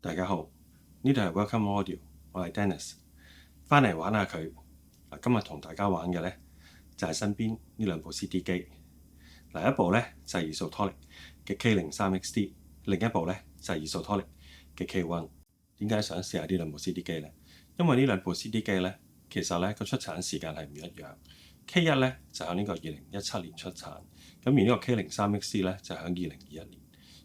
大家好，呢度係 Welcome Audio， 我係 Dennis， 翻嚟玩下佢。今日同大家玩嘅呢，就係身邊呢兩部 CD 機。一部呢，就係 Isotonic 嘅 K03XD， 另一部呢，就係 Isotonic 嘅 K1。點解想試下呢兩部 CD 機呢？因為呢兩部 CD 機呢，其實呢個出產時間係唔一樣。K1 呢，就喺呢個2017年出產，咁而呢個 K03XD 呢，就喺2021年。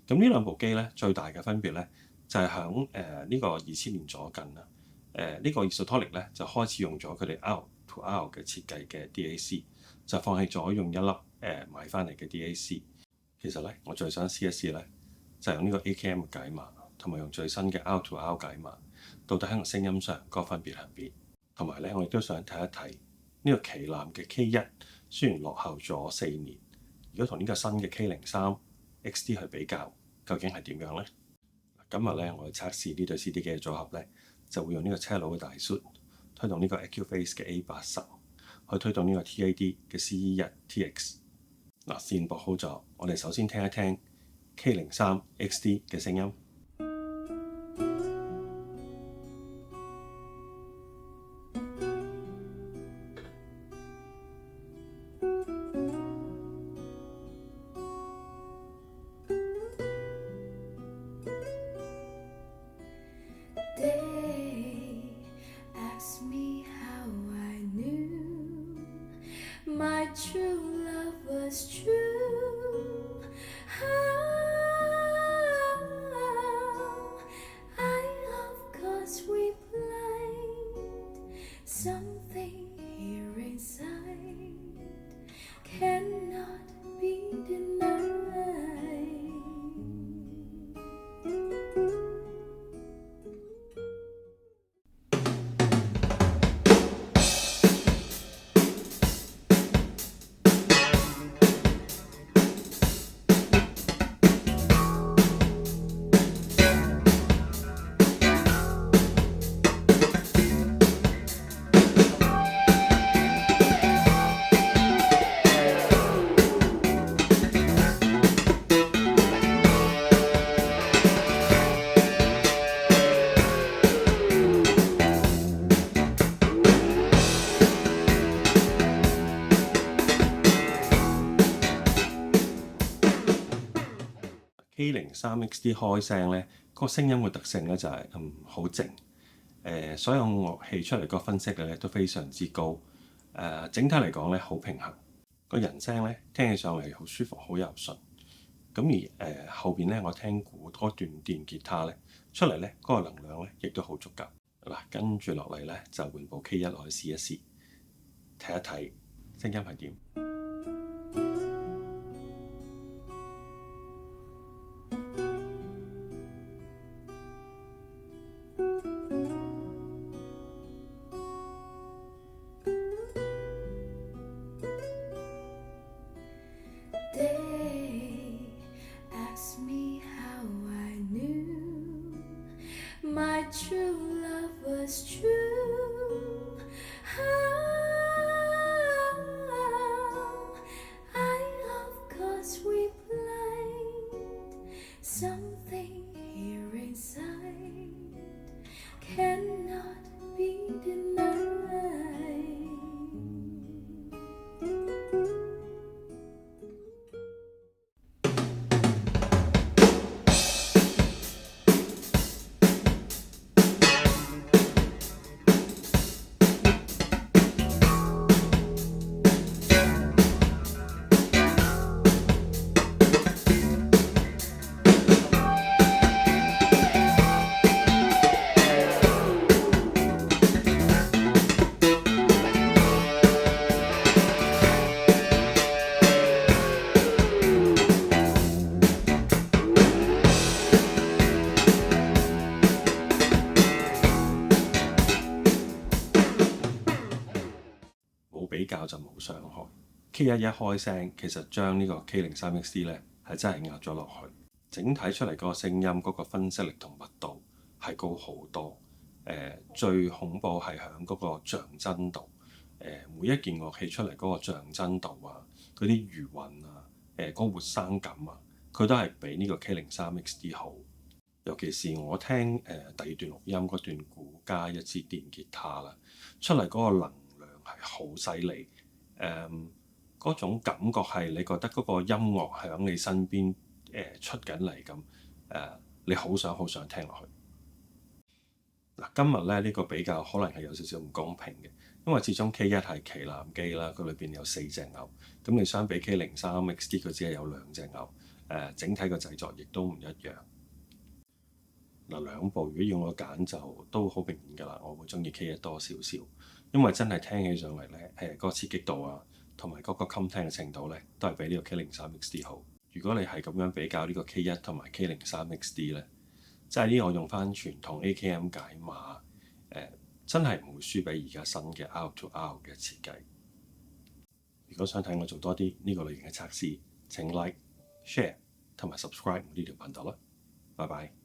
咁呢兩部機呢，最大嘅分別呢，就係響呢個2000年左近啦。呢個 Isotonic 咧就開始用咗佢哋 R to R 嘅設計嘅 DAC， 就放棄咗用一粒買翻嚟嘅 DAC。其實咧，我最想試一試咧，就係用呢個 AKM 嘅解碼，同埋用最新嘅 R to R 解碼，到底喺個聲音上個分別係邊？同埋咧，我亦都想睇一睇呢個旗艦嘅 K1，雖然落後咗4年，如果同呢個新嘅 K03XD 去比較，究竟係點樣呢？今日咧，我哋測試呢對 CD 機嘅組合咧，就會用呢個車路嘅大 Suite 推動呢個 Accuphase 嘅 A80，去推動呢個 TAD 嘅 CE1TX。線駁好咗，我哋首先聽一聽 K03XD 嘅聲音。My true love was true. I love 'cause we blind. Something here inside cannot be denied. K03XD 開聲咧，個聲音嘅特性咧就係好靜。所有樂器出嚟個分析率咧都非常之高。整體嚟講咧好平衡，個人聲咧聽起上嚟好舒服，好柔順。咁而後邊咧我聽鼓多段電吉他咧出嚟咧嗰個能量咧亦都好足夠。跟住落嚟咧就換部 K1 落去試一試，睇一睇聲音係點。They ask me how I knew my true love was true. I love 'cause we blind. Something here inside cannot be denied.比較就冇傷害。K1 一開聲，其實將呢個 K03XD 咧係真係壓咗落去，整體出嚟嗰個聲音嗰個分析力同密度係高好多。最恐怖係響嗰個像真度。每一件樂器出嚟嗰個像真度啊，嗰啲餘韻啊，嗰個活生感啊，佢都係比呢個 K03XD 好。尤其是我聽第二段錄音嗰段鼓加一支電吉他啦，出嚟嗰個能量係好犀利。嗰種感覺係你覺得嗰個音樂係喺你身邊出緊嚟咁你好想聽落去。嗱，今日咧呢個比較可能係有少少唔公平嘅，因為始終 K1 係旗艦機啦，佢裏邊有4隻牛，咁你相比 K03 XD 佢只係有2隻牛，整體個製作亦都唔一樣。嗱，兩部如果要我揀就都好明顯㗎啦，我會中意 K1 多少少，因為真係聽起上嚟咧嗰個刺激度啊，同埋嗰個襟聽嘅程度咧，都係比呢個 K03 XD 好。如果你係咁樣比較呢個 K1 同埋 K03 XD 咧，即係呢個用翻傳統 AKM 解碼，真係唔會輸俾而家新嘅 R2R 嘅設計。如果想睇我做多啲呢個類型嘅測試，請 like、share 同埋 subscribe 呢條頻道啦。拜拜。